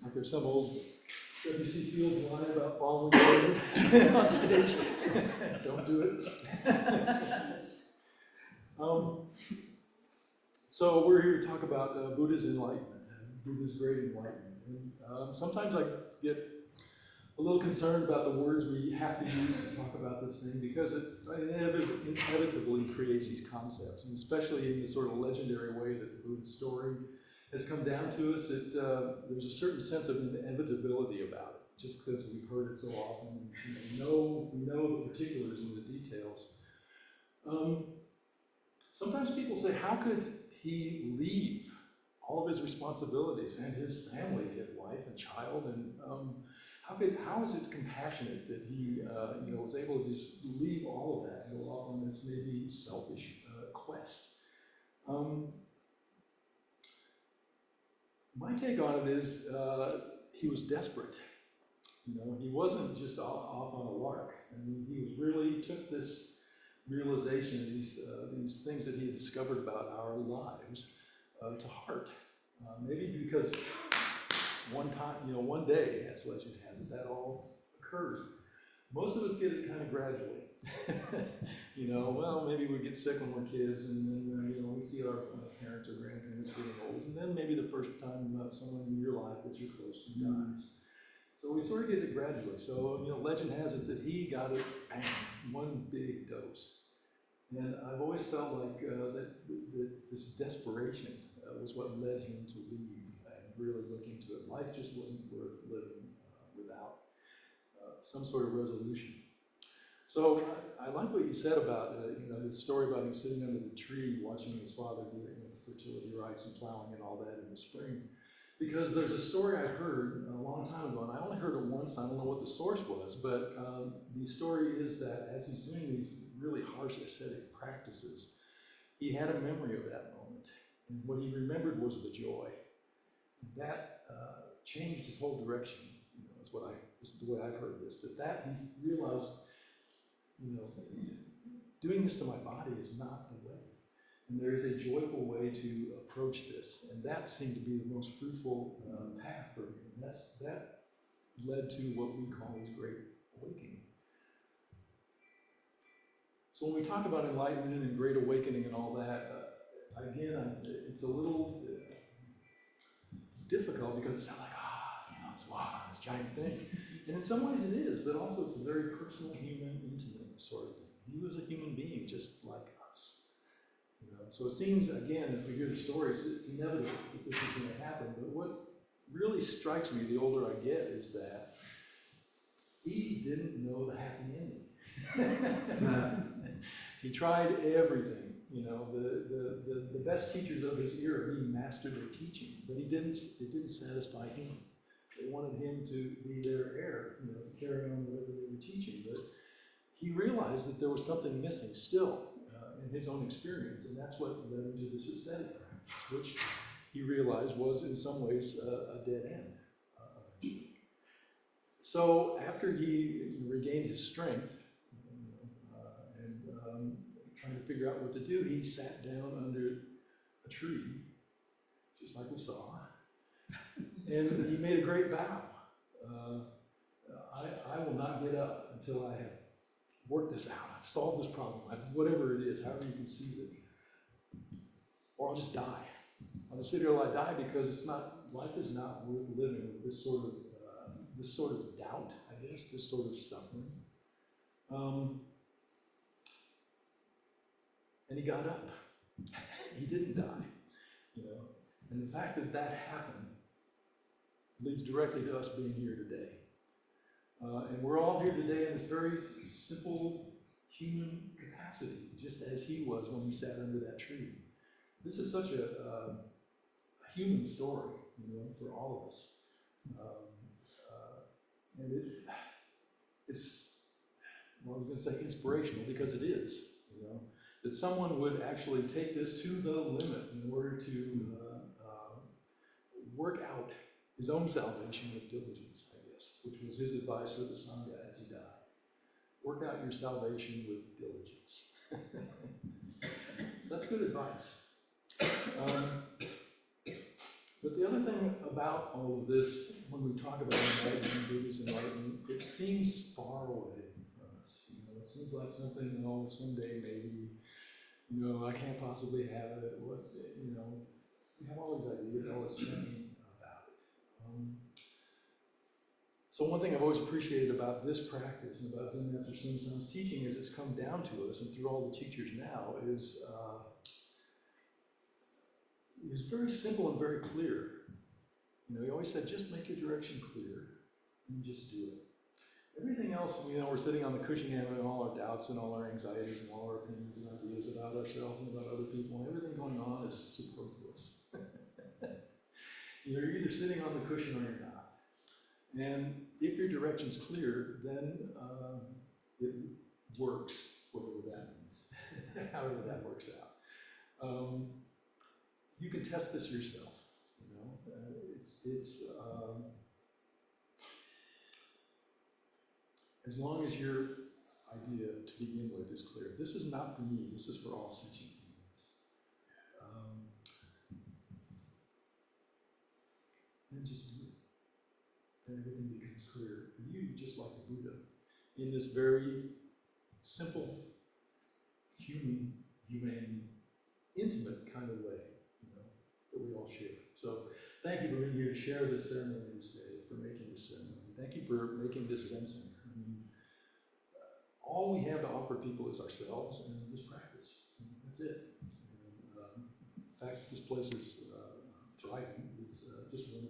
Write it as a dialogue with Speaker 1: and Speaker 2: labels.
Speaker 1: Like there's some old W.C. Fields line about following the on stage. Don't do it. So we're here to talk about Buddha's enlightenment, Buddha's great enlightenment. And, sometimes I get a little concerned about the words we have to use to talk about this thing because it inevitably creates these concepts, and especially in the sort of legendary way that the Buddha's story has come down to us, there's a certain sense of inevitability about it, just because we've heard it so often. We know the particulars and the details. Sometimes people say, how could he leave all of his responsibilities and his family, his wife and child, and how is it compassionate that he was able to just leave all of that and go off on this maybe selfish quest? My take on it is he was desperate. He wasn't just off on a lark. I mean, he really took this realization, these things that he had discovered about our lives to heart. Maybe because one day, as legend has it, that all occurs. Most of us get it kind of gradually. Well, maybe we get sick when we're kids, and then we see our parents or grandparents getting old, and then maybe the first time someone in your life that you're close to dies. So we sort of get it gradually. So legend has it that he got it, bang, one big dose. And I've always felt like that this desperation was what led him to leave and really look into it. Life just wasn't worth living without some sort of resolution. So I like what you said about his story about him sitting under the tree watching his father do the fertility rites and plowing and all that in the spring. Because there's a story I heard a long time ago, and I only heard it once, I don't know what the source was, but the story is that as he's doing these really harsh ascetic practices, he had a memory of that moment. And what he remembered was the joy. And that changed his whole direction. This is the way I've heard this, that he realized, doing this to my body is not the way. And there is a joyful way to approach this. And that seemed to be the most fruitful path for him. And that led to what we call his great awakening. So when we talk about enlightenment and great awakening and all that, again, it's a little difficult because it's not like, this giant thing. And in some ways it is, but also it's a very personal, human, intimate sort of thing. He was a human being just like us. So it seems, again, if we hear the stories, it's inevitable that this is going to happen. But what really strikes me the older I get is that he didn't know the happy ending. He tried everything. The best teachers of his era, he mastered their teaching, but it didn't satisfy him. They wanted him to be their heir, to carry on whatever they were teaching. But he realized that there was something missing still in his own experience, and that's what led him to this ascetic practice, which he realized was in some ways a dead end. So after he regained his strength and trying to figure out what to do, he sat down under a tree, just like we saw, and he made a great vow. I will not get up until I have worked this out. I've solved this problem, whatever it is, however you conceive it. Or I'll just die. I'll just sit here till I die because life is not worth living with this sort of doubt, I guess, this sort of suffering. And he got up. He didn't die, And the fact that happened leads directly to us being here today. And we're all here today in this very simple human capacity, just as he was when he sat under that tree. This is such a human story, for all of us. And it's, I was going to say inspirational because it is, that someone would actually take this to the limit in order to work out his own salvation with diligence, I guess, which was his advice for the Sangha as he died. Work out your salvation with diligence. So that's good advice. But the other thing about all of this, when we talk about enlightenment, Buddhist enlightenment, it seems far away from us. You know, it seems like something, oh, someday maybe, you know, I can't possibly have it. What's it, you know, we have all these ideas, all this chanting about it. So one thing I've always appreciated about this practice and about Zen Master Sun Sun's teaching is it's come down to us, and through all the teachers now, is very simple and very clear. You know, he always said, just make your direction clear and just do it. Everything else, you know, we're sitting on the cushion having all our doubts and all our anxieties and all our opinions and ideas about ourselves and about other people, and everything going on is superfluous. You're either sitting on the cushion or you're not. And if your direction's clear, then it works, whatever that means, however that works out. You can test this yourself, you know. As long as your idea to begin with is clear. This is not for me, this is for all sentient beings. And just do it. And everything becomes clear for you, just like the Buddha, in this very simple, humane, intimate kind of way, you know, that we all share. So thank you for being here to share this ceremony this day, for making this ceremony. Thank you for making this Zen Center. I mean, all we have to offer people is ourselves and this practice. That's it. And, the fact that this place is thriving is just wonderful.